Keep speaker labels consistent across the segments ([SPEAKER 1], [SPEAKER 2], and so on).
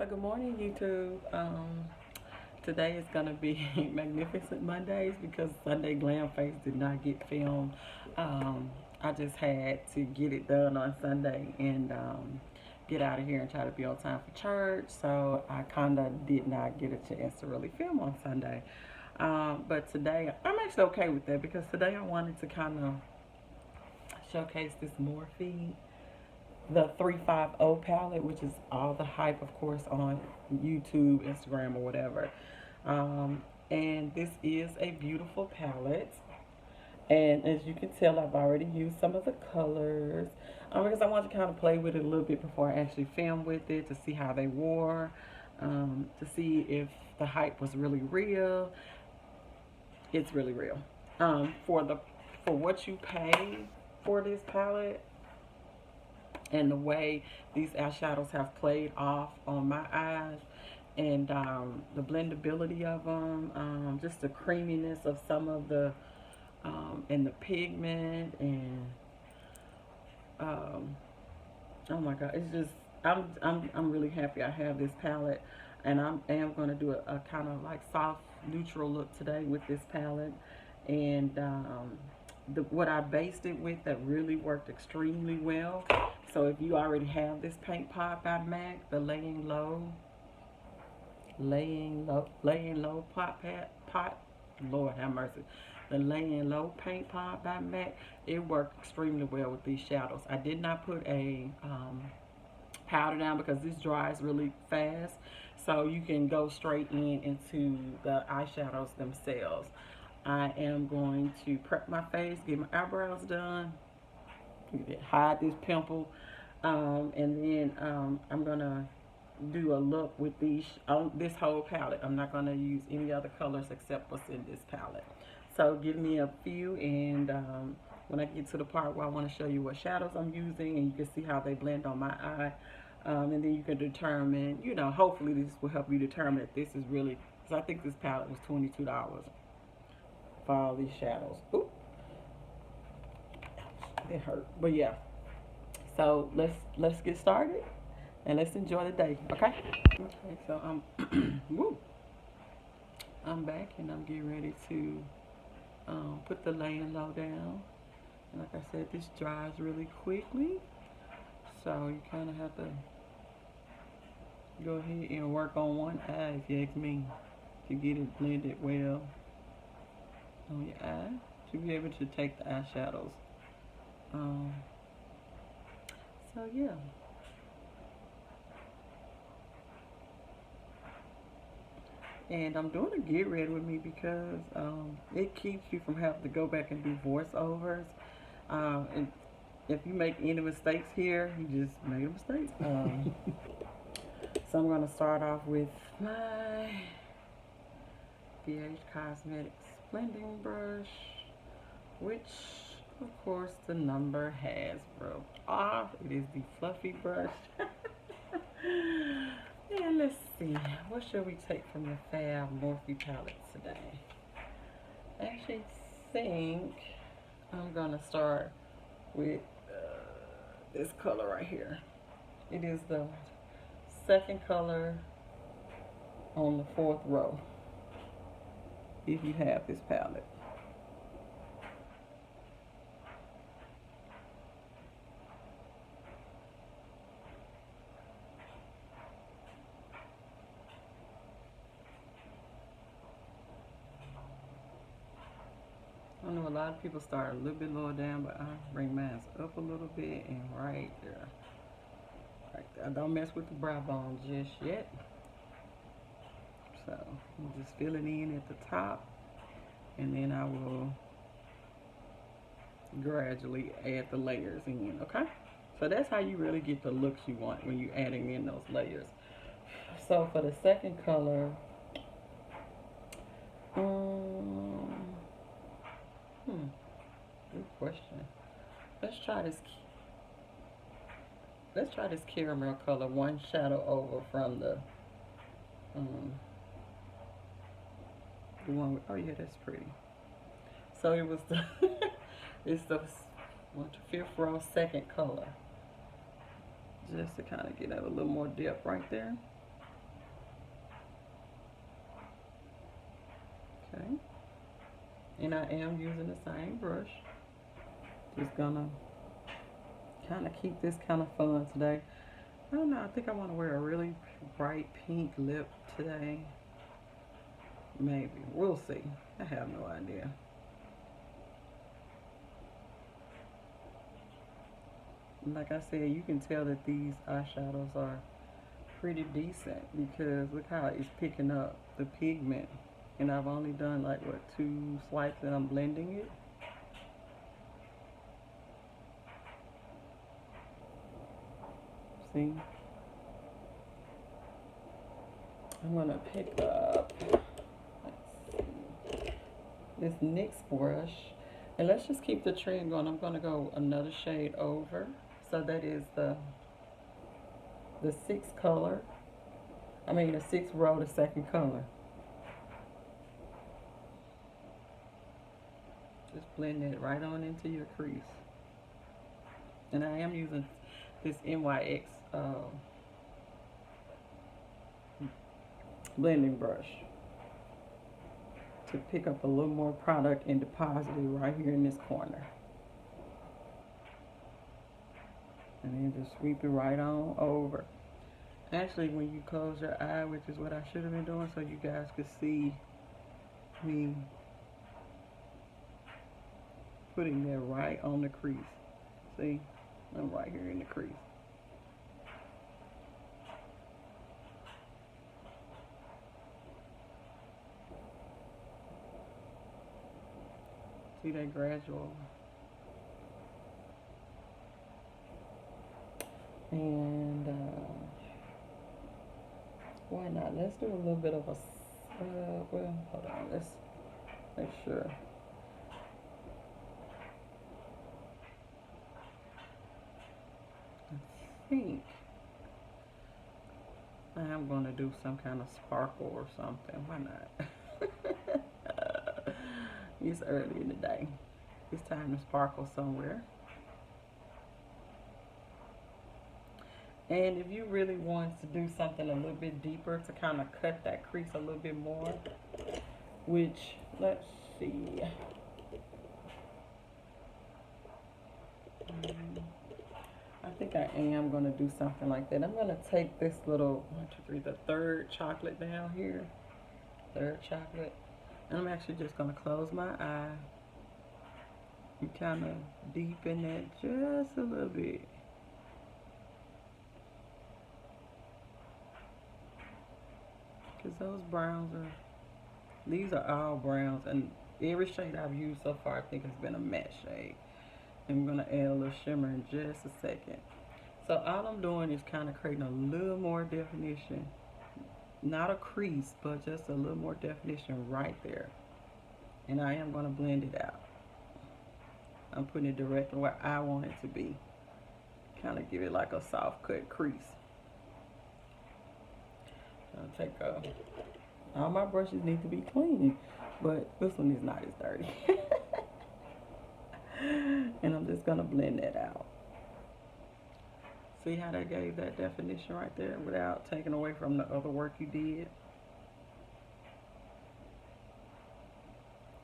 [SPEAKER 1] So good morning, YouTube. Today is gonna be Magnificent Mondays because Sunday Glam Face did not get filmed. I just had to get it done on Sunday and get out of here and try to be on time for church. So I kind of did not get a chance to really film on Sunday. But today I'm actually okay with that because today I wanted to kind of showcase this Morphe, the 350 palette, which is all the hype, of course, on YouTube, Instagram, or whatever. And this is a beautiful palette. And as you can tell, I've already used some of the colors because I want to kind of play with it a little bit before I actually film with it to see how they wore, to see if the hype was really real. It's really real. For what you pay for this palette, and the way these eyeshadows have played off on my eyes, and the blendability of them, just the creaminess of some of the and the pigment, and oh my god, it's just I'm really happy I have this palette, and I am going to do a kind of like soft neutral look today with this palette. And what I based it with that really worked extremely well. So if you already have this paint pot by MAC, the laying low pot, Lord have mercy, the laying low paint pot by MAC, it worked extremely well with these shadows. I did not put a powder down because this dries really fast, so you can go straight into the eyeshadows themselves. I am going to prep my face, get my eyebrows done, hide this pimple, and then I'm gonna do a look with these on this whole palette. I'm not gonna use any other colors except what's in this palette. So give me a few, and when I get to the part where I want to show you what shadows I'm using, and you can see how they blend on my eye, and then you can determine, hopefully this will help you determine if this is really, because I think this palette was $22 for all these shadows. Ooh, it hurt, but yeah. So let's get started and let's enjoy the day, okay? Okay, so woo, I'm back and I'm getting ready to put the laying low down. And like I said, this dries really quickly, so you kind of have to go ahead and work on one eye, if you ask me, to get it blended well on your eye, to be able to take the eyeshadows. So yeah. And I'm doing a get ready with me because it keeps you from having to go back and do voiceovers. And if you make any mistakes here, you just made a mistake. So I'm going to start off with my BH Cosmetics blending brush, which of course the number has rubbed off. It is the fluffy brush. And let's see, what should we take from the Fab Morphe palette today? I actually think I'm gonna start with this color right here. It is the second color on the fourth row, if you have this palette. I know a lot of people start a little bit lower down, but I bring mine up a little bit and right there. Right there. Don't mess with the brow bone just yet. So I'm just filling in at the top, and then I will gradually add the layers in, okay? So that's how you really get the looks you want when you're adding in those layers. So for the second color, good question. Let's try this. Let's try this caramel color, one shadow over from the one with, oh yeah, that's pretty. So it was the it's the 1/5 row second color, just to kind of get a little more depth right there. And I am using the same brush. Just gonna kind of keep this kind of fun today. I don't know, I think I want to wear a really bright pink lip today. Maybe. We'll see. I have no idea. Like I said, you can tell that these eyeshadows are pretty decent because look how it's picking up the pigment. And I've only done like, what, 2 swipes and I'm blending it. See? I'm gonna pick up, let's see, this NYX brush. And let's just keep the trend going. I'm gonna go another shade over. So that is the 6th color. I mean the 6th row, the 2nd color. Just blend it right on into your crease. And I am using this NYX blending brush to pick up a little more product and deposit it right here in this corner. And then just sweep it right on over. Actually, when you close your eye, which is what I should have been doing so you guys could see me putting that right on the crease. See? I'm right here in the crease. See that gradual? And why not? Let's do a little bit of a, well, hold on, let's make sure. I think I am going to do some kind of sparkle or something. Why not? It's early in the day. It's time to sparkle somewhere. And if you really want to do something a little bit deeper to kind of cut that crease a little bit more, which, let's see. I think I am going to do something like that. I'm going to take this little, 1, 2, 3, the 3rd chocolate down here. 3rd chocolate. And I'm actually just going to close my eye and kind of deepen that just a little bit. Because those browns are, these are all browns. And every shade I've used so far I think has been a matte shade. I'm going to add a little shimmer in just a second. So all I'm doing is kind of creating a little more definition. Not a crease, but just a little more definition right there. And I am going to blend it out. I'm putting it directly where I want it to be. Kind of give it like a soft cut crease. I'll take all my brushes need to be clean, but this one is not as dirty. And I'm just gonna blend that out. See how that gave that definition right there without taking away from the other work you did?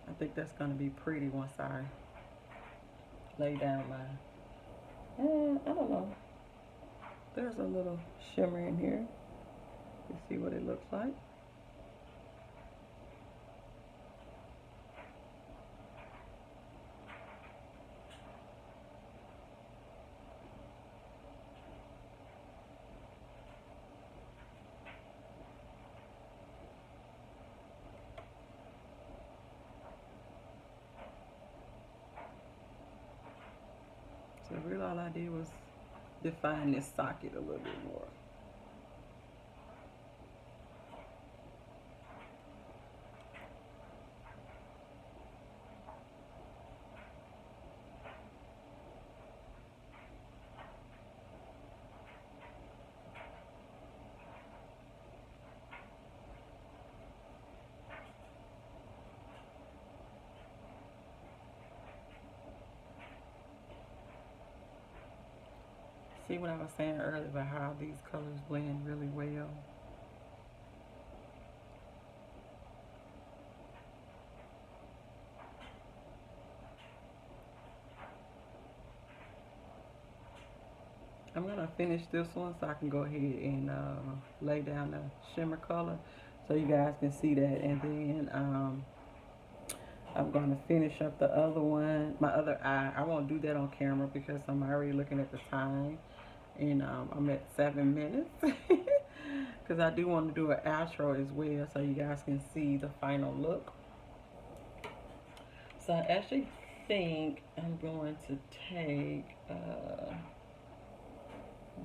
[SPEAKER 1] I think that's gonna be pretty once I lay down my, I don't know. There's a little shimmer in here. You see what it looks like? So really all I did was define this socket a little bit more. See what I was saying earlier about how these colors blend really well? I'm gonna finish this one so I can go ahead and lay down the shimmer color so you guys can see that, and then I'm gonna finish up the other one, my other eye. I won't do that on camera because I'm already looking at the time, and I'm at 7 minutes because I do want to do an outro as well so you guys can see the final look. So I actually think I'm going to take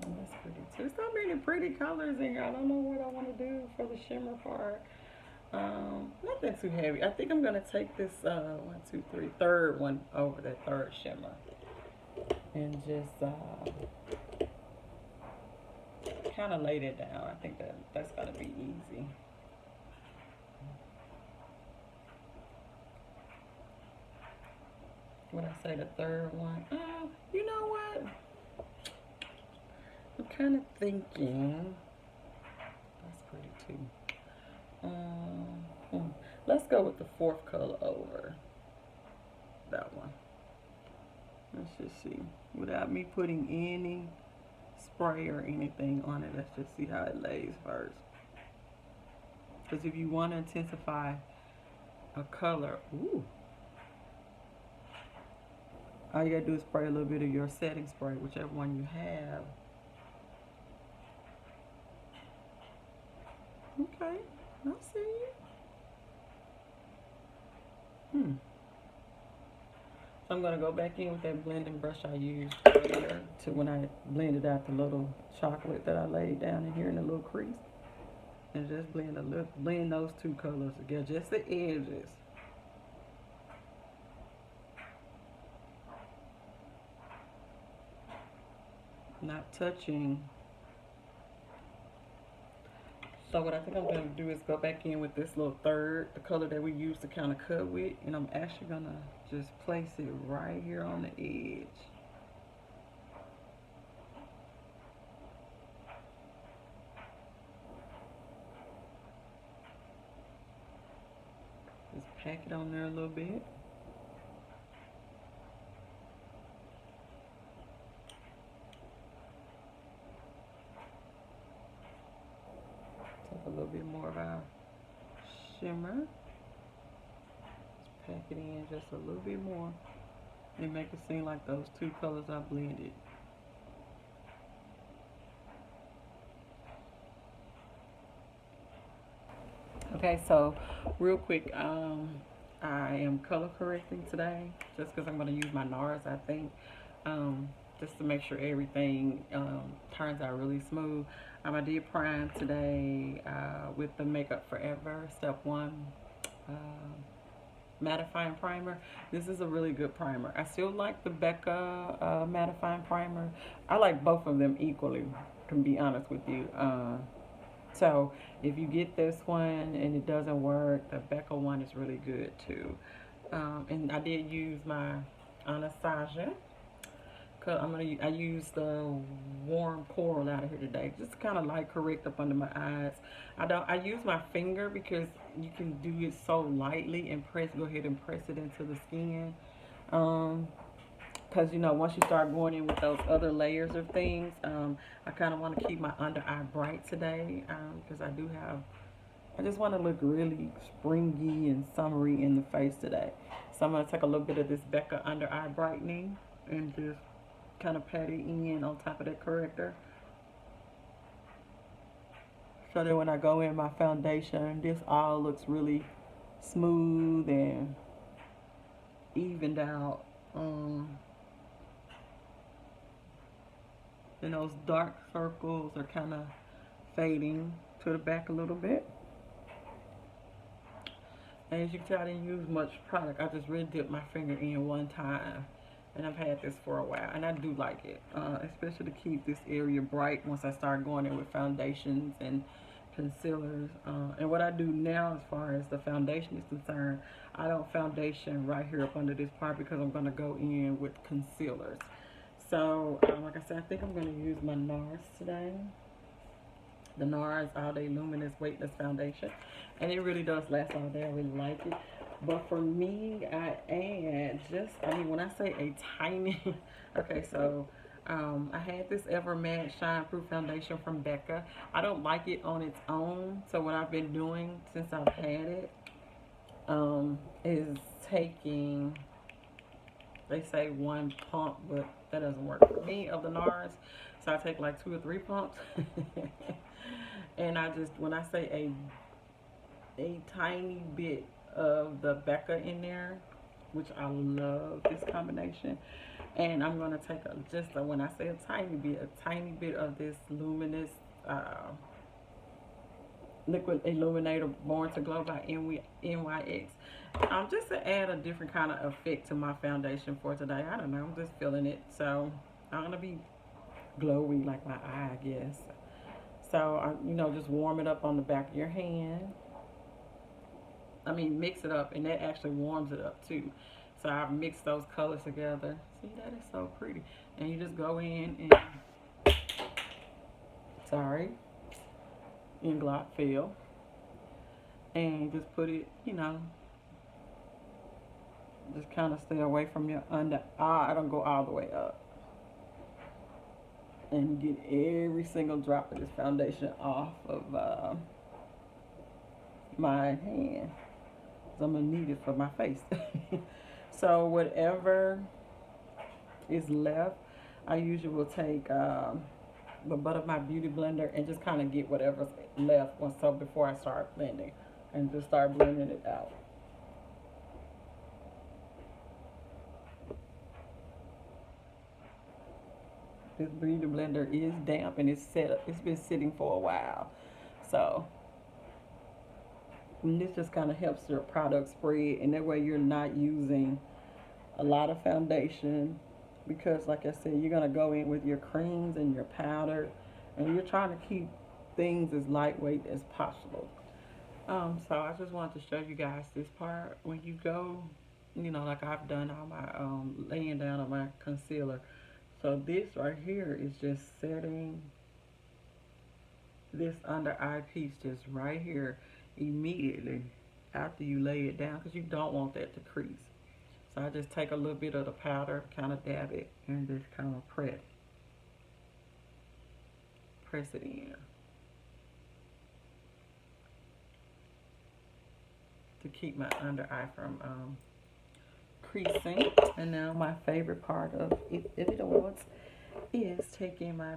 [SPEAKER 1] that's pretty too. So many pretty colors in here. I don't know what I want to do for the shimmer part. Nothing too heavy. I think I'm gonna take this third one over that third shimmer, and just kind of laid it down. I think that's gonna be easy. What I say, the third one? You know what? I'm kind of thinking that's pretty too. Let's go with the fourth color over that one. Let's just see. Without me putting any spray or anything on it, let's just see how it lays first. Because if you want to intensify a color, all you gotta do is spray a little bit of your setting spray, whichever one you have. Okay, I see you. So I'm gonna go back in with that blending brush I used earlier to when I blended out the little chocolate that I laid down in here in the little crease, and just blend those two colors together, just the edges. Not touching. So what I think I'm going to do is go back in with this little third, the color that we used to kind of cut with, and I'm actually going to just place it right here on the edge. Just pack it on there a little bit. A little bit more of our shimmer. Just pack it in just a little bit more and make it seem like those two colors are blended. Okay, so real quick, I am color correcting today just because I'm going to use my NARS, I think, just to make sure everything turns out really smooth. I did prime today with the Makeup Forever Step 1 mattifying primer. This is a really good primer. I still like the Becca mattifying primer. I like both of them equally, to be honest with you. So if you get this one and it doesn't work, the Becca one is really good too. And I did use my Anastasia. I use the warm coral out of here today, just to kind of light correct up under my eyes. I use my finger because you can do it so lightly and go ahead and press it into the skin. Because, you know, once you start going in with those other layers of things, I kind of want to keep my under eye bright today, because I just want to look really springy and summery in the face today. So I'm going to take a little bit of this Becca under eye brightening and just kind of pat it in on top of that corrector, so that when I go in my foundation, this all looks really smooth and evened out. And those dark circles are kind of fading to the back a little bit. And as you can tell, I didn't use much product. I just really dipped my finger in one time. And I've had this for a while, and I do like it, especially to keep this area bright once I start going in with foundations and concealers. And what I do now as far as the foundation is concerned, I don't foundation right here up under this part because I'm going to go in with concealers. So, like I said, I think I'm going to use my NARS today. The NARS All Day Luminous Weightless Foundation. And it really does last all day. I really like it. But for me, I add when I say a tiny, okay, so I had this Ever Matte Shine Proof Foundation from Becca. I don't like it on its own, so what I've been doing since I've had it is taking, they say one pump, but that doesn't work for me, of the NARS. So I take like 2 or 3 pumps. And I just, when I say a tiny bit of the Becca in there, which I love this combination. And I'm going to take when I say a tiny bit of this luminous liquid illuminator Born to Glow by NYX. Just to add a different kind of effect to my foundation for today. I don't know, I'm just feeling it. So I'm going to be glowy like my eye, I guess. So, just warm it up on the back of your hand. I mean, mix it up, and that actually warms it up too. So I've mixed those colors together. See, that is so pretty. And you just go in and, in Glock Fill. And just put it, just kind of stay away from your under eye. I don't go all the way up. And get every single drop of this foundation off of my hand. So I'm going to need it for my face. So whatever is left, I usually will take the butt of my beauty blender and just kind of get whatever's left before I start blending. And just start blending it out. This beauty blender is damp and it's been sitting for a while. So and this just kind of helps your product spread, and that way you're not using a lot of foundation, because like I said, you're going to go in with your creams and your powder, and you're trying to keep things as lightweight as possible. So I just wanted to show you guys this part. When you go, like I've done all my laying down of my concealer. So this right here is just setting this under eye piece just right here immediately after you lay it down, because you don't want that to crease. So I just take a little bit of the powder, kind of dab it, and just kind of press it in to keep my under eye from creasing. And now my favorite part of it all is taking my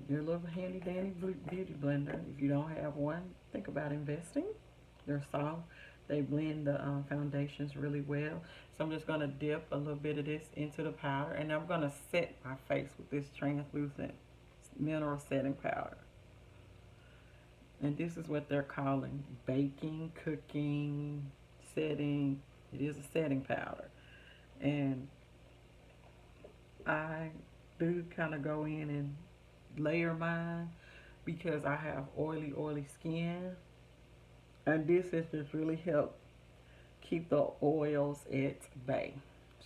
[SPEAKER 1] your little handy dandy beauty blender. If you don't have one, think about investing. They're soft. They blend the foundations really well. So I'm just going to dip a little bit of this into the powder, and I'm going to set my face with this translucent mineral setting powder. And this is what they're calling baking, cooking, setting. It is a setting powder. And I do kind of go in and layer mine because I have oily skin. And this has just really helped keep the oils at bay.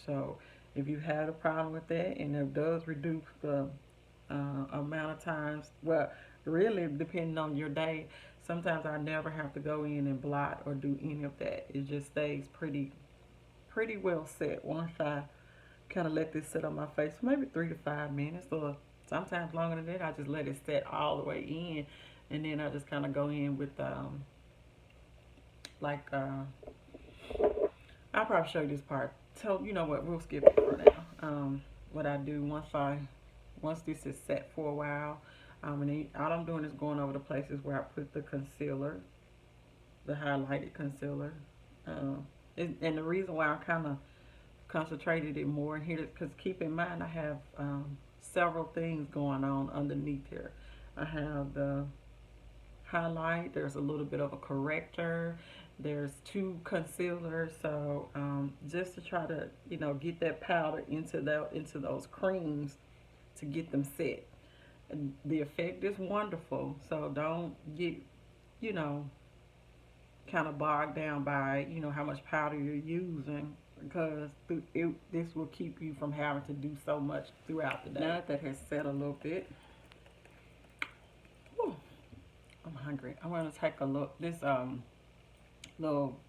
[SPEAKER 1] So if you have a problem with that, and it does reduce the amount of times, well, really depending on your day, sometimes I never have to go in and blot or do any of that. It just stays pretty well set once I kind of let this sit on my face for maybe 3 to 5 minutes, or sometimes longer than that. I just let it set all the way in, and then I just kind of go in with I'll probably show you this part. So you know what, we'll skip it for now. What I do once this is set for a while, and then all I'm doing is going over the places where I put the concealer, the highlighted concealer. And the reason why I kind of concentrated it more in here is because, keep in mind, I have several things going on underneath here. I have the highlight, there's a little bit of a corrector, there's 2 concealers. So just to try to get that powder into those creams to get them set. And the effect is wonderful, so don't get kind of bogged down by how much powder you're using, because this will keep you from having to do so much throughout the day. Now that has set a little bit, whew, I'm hungry. I'm going to take a look this little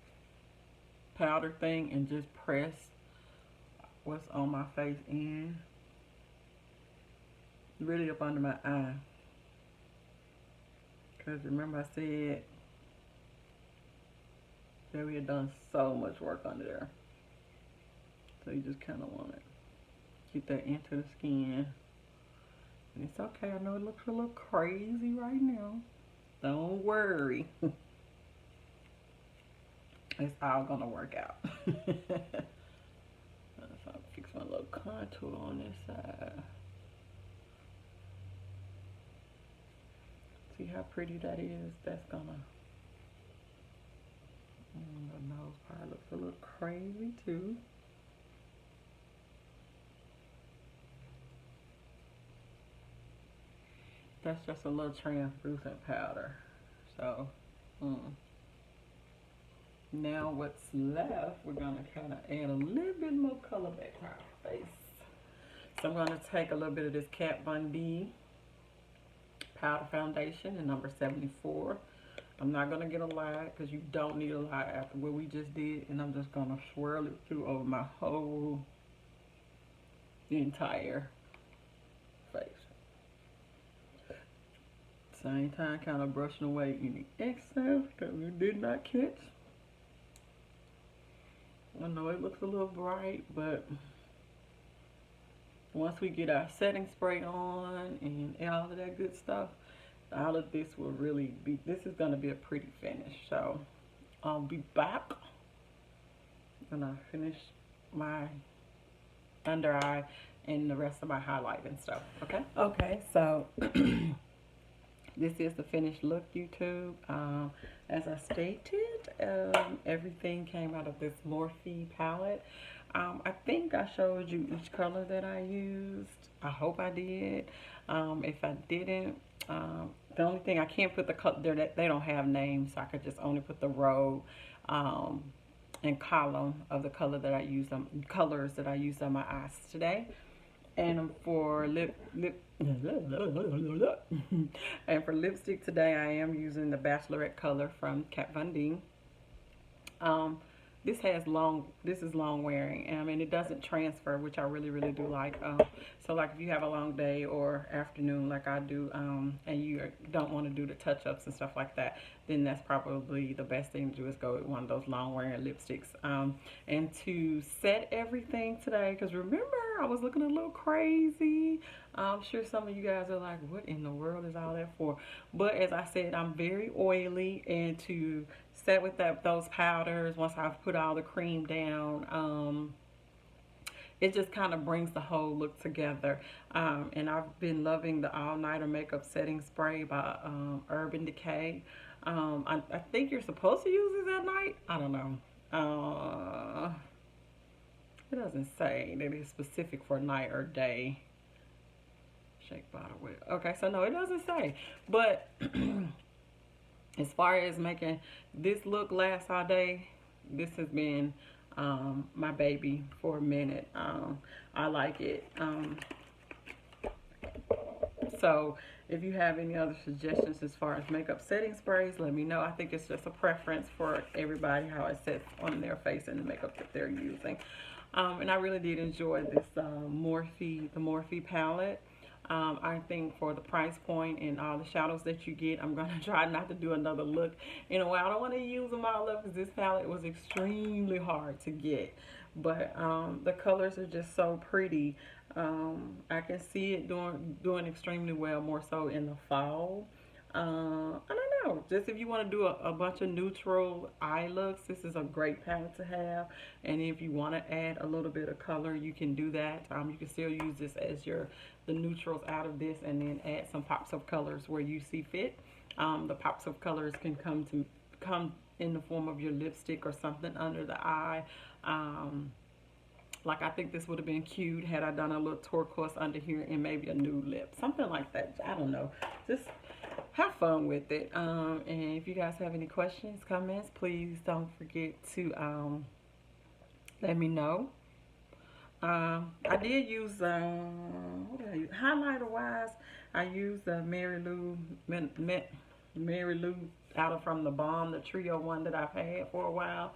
[SPEAKER 1] powder thing and just press what's on my face in. really up under my eye. Because remember I said that we had done so much work under there. So you just kind of want to get that into the skin. And it's okay. I know it looks a little crazy right now. Don't worry. It's all going to work out. If I fix my little contour on this side. See how pretty that is? That's going to... the nose part looks a little crazy too. That's just a little translucent powder. So, now what's left, we're going to kind of add a little bit more color back to our face. So I'm going to take a little bit of this Kat Von D powder foundation in number 74. I'm not going to get a lot because you don't need a lot after what we just did. And I'm just going to swirl it through over my whole entire face. Same time kind of brushing away any excess that we did not catch. I know it looks a little bright, but once we get our setting spray on and all of that good stuff, all of this will really be, this is going to be a pretty finish. So I'll be back when I finish my under eye and the rest of my highlight and stuff. Okay? Okay, so this is the finished look, YouTube. As I stated, everything came out of this Morphe palette. I think I showed you each color that I used. I hope I did. If I didn't, the only thing I can't put the color, they don't have names, so I could just only put the row and column of the color that I used colors that I used on my eyes today. And for and for lipstick today, I am using the Bachelorette color from Kat Von D. This is long wearing, and it doesn't transfer, which I really do like. So like if you have a long day or afternoon like I do, and you don't want to do the touch-ups and stuff like that, then that's probably the best thing to do is go with one of those long wearing lipsticks. And to set everything today, because remember I was looking a little crazy. I'm sure some of you guys are like, what in the world is all that for? But as I said, I'm very oily, and to set with those powders, once I've put all the cream down, it just kind of brings the whole look together. And I've been loving the All Nighter Makeup Setting Spray by Urban Decay. I think you're supposed to use this at night. I don't know. It doesn't say that it's specific for night or day. Shake bottle with. Okay, so no, it doesn't say. But as far as making this look last all day, this has been my baby for a minute. I like it. So if you have any other suggestions as far as makeup setting sprays, let me know. I think it's just a preference for everybody how it sets on their face and the makeup that they're using. And I really did enjoy this the Morphe palette. I think for the price point and all the shadows that you get, I'm going to try not to do another look in a while. I don't want to use them all up because this palette was extremely hard to get. But the colors are just so pretty. I can see it doing extremely well, more so in the fall. I don't know, just if you want to do a bunch of neutral eye looks, this is a great palette to have. And if you want to add a little bit of color, you can do that. You can still use this as the neutrals out of this, and then add some pops of colors where you see fit. The pops of colors can come in the form of your lipstick or something under the eye. Like I think this would have been cute had I done a little turquoise under here and maybe a nude lip, something like that. I don't know, just have fun with it. And if you guys have any questions, comments, please don't forget to let me know. I did use what did I use? Highlighter wise, I used the Mary Lou out from the Balm, the trio one that I've had for a while.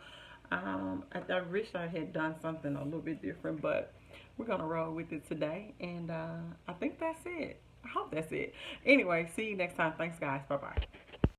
[SPEAKER 1] I wish I had done something a little bit different, but we're gonna roll with it today, and I think that's it. hope that's it. Anyway, see you next time. Thanks, guys. Bye-bye.